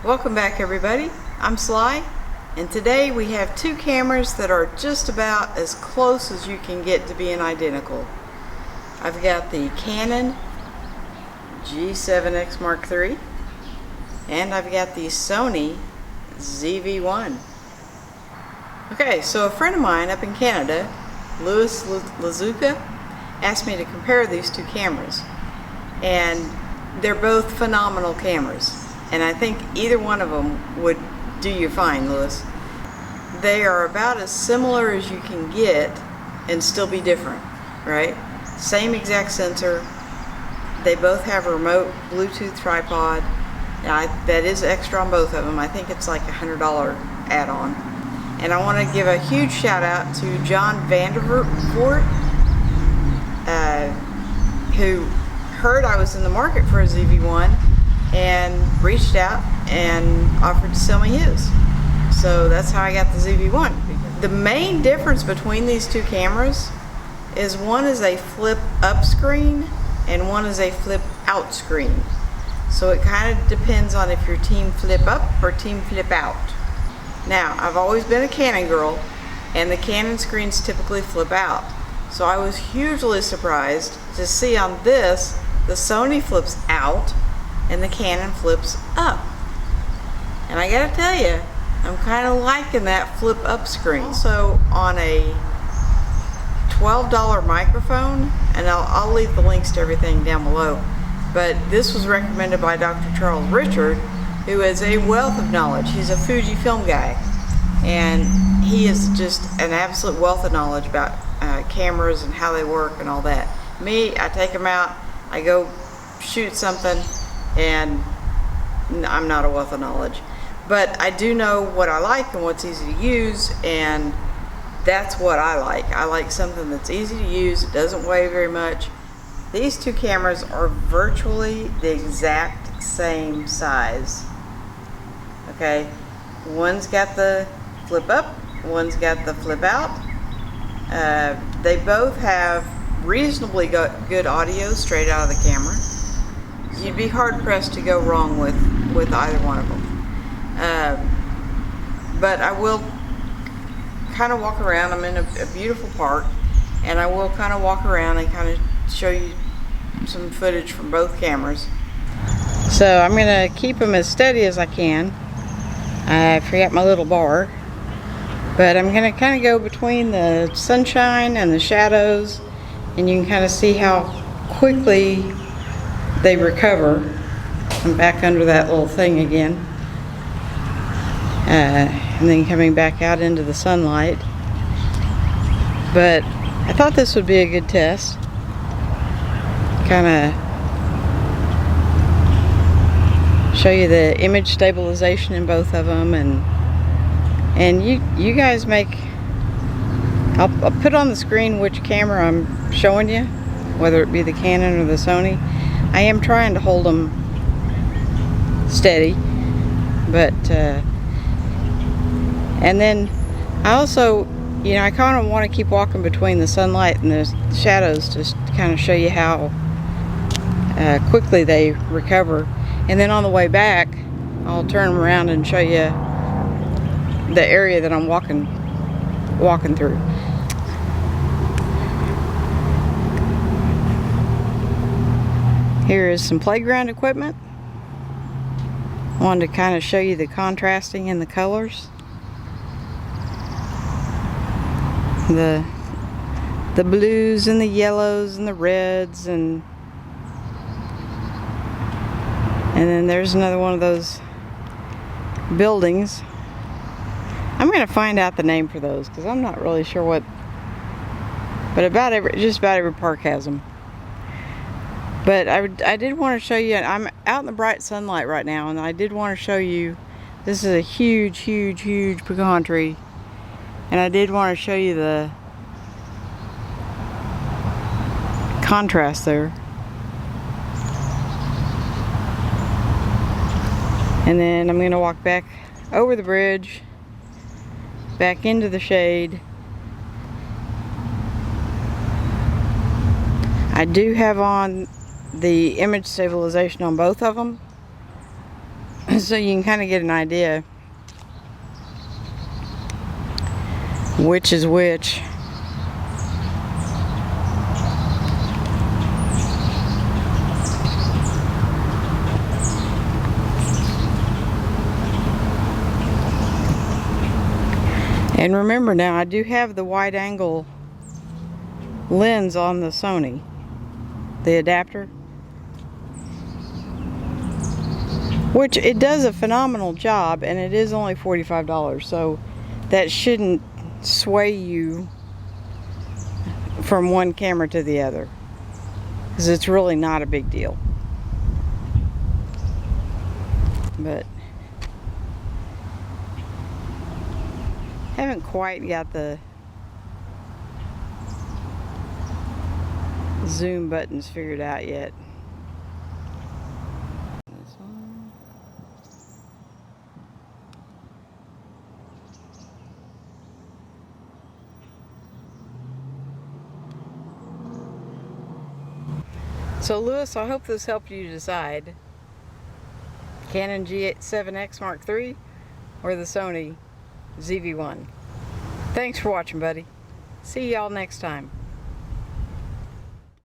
Welcome back everybody, I'm Sly, and today we have two cameras that are just about as close as you can get to being identical. I've got the Canon G7x Mark III and I've got the Sony ZV-1. Okay, so a friend of mine up in Canada, Louis Lazuka, asked me to compare these two cameras, and they're both phenomenal cameras. And I think either one of them would do you fine, Louis. They are about as similar as you can get and still be different, right? Same exact sensor. They both have a remote Bluetooth tripod. That is extra on both of them. I think it's like $100 add-on. And I want to give a huge shout out to John Vandervoort, who heard I was in the market for a ZV-1 and reached out and offered to sell me his. So that's how I got the ZV-1. The main difference between these two cameras is one is a flip up screen and one is a flip out screen. So it kind of depends on if you're team flip up or team flip out. Now, I've always been a Canon girl, and the Canon screens typically flip out. So I was hugely surprised to see on this, the Sony flips out and the Canon flips up. And I gotta tell you, I'm kind of liking that flip up screen. Also on a $12 microphone, and I'll leave the links to everything down below, but this was recommended by Dr. Charles Richard, who is a wealth of knowledge. He's a Fuji film guy, and he is just an absolute wealth of knowledge about cameras and how they work and all that. Me, I take them out, I go shoot something, and I'm not a wealth of knowledge, but I do know what I like and what's easy to use, and that's what I like. I like something that's easy to use, it doesn't weigh very much. These two cameras are virtually the exact same size. Okay, one's got the flip up, one's got the flip out. They both have reasonably good audio straight out of the camera. You'd be hard pressed to go wrong with either one of them. But I will kind of walk around. I'm in a beautiful park, and I will kind of walk around and kind of show you some footage from both cameras. So I'm going to keep them as steady as I can. I forgot my little bar, but I'm going to kind of go between the sunshine and the shadows, and you can kind of see how quickly they recover. I'm back under that little thing again, and then coming back out into the sunlight. But I thought this would be a good test, kind of show you the image stabilization in both of them, and you guys make. I'll put on the screen which camera I'm showing you, whether it be the Canon or the Sony. I am trying to hold them steady, but and then I also, I kind of want to keep walking between the sunlight and the shadows to kind of show you how quickly they recover. And then on the way back, I'll turn them around and show you the area that I'm walking through. Here is some playground equipment. I wanted to kind of show you the contrasting in the colors. The blues and the yellows and the reds, and then there's another one of those buildings. I'm going to find out the name for those because I'm not really sure what, but just about every park has them. But I did want to show you, I'm out in the bright sunlight right now, and I did want to show you, this is a huge, huge, huge pecan tree, and I did want to show you the contrast there. And then I'm going to walk back over the bridge, back into the shade. I do have on the image stabilization on both of them. so you can kind of get an idea which is which. And remember now, I do have the wide angle lens on the Sony, the adapter, which it does a phenomenal job, and it is only $45, so that shouldn't sway you from one camera to the other, because it's really not a big deal. But haven't quite got the zoom buttons figured out yet. This one. So Lewis, I hope this helped you decide Canon G7x Mark III or the Sony ZV-1. Thanks for watching, buddy. See y'all next time.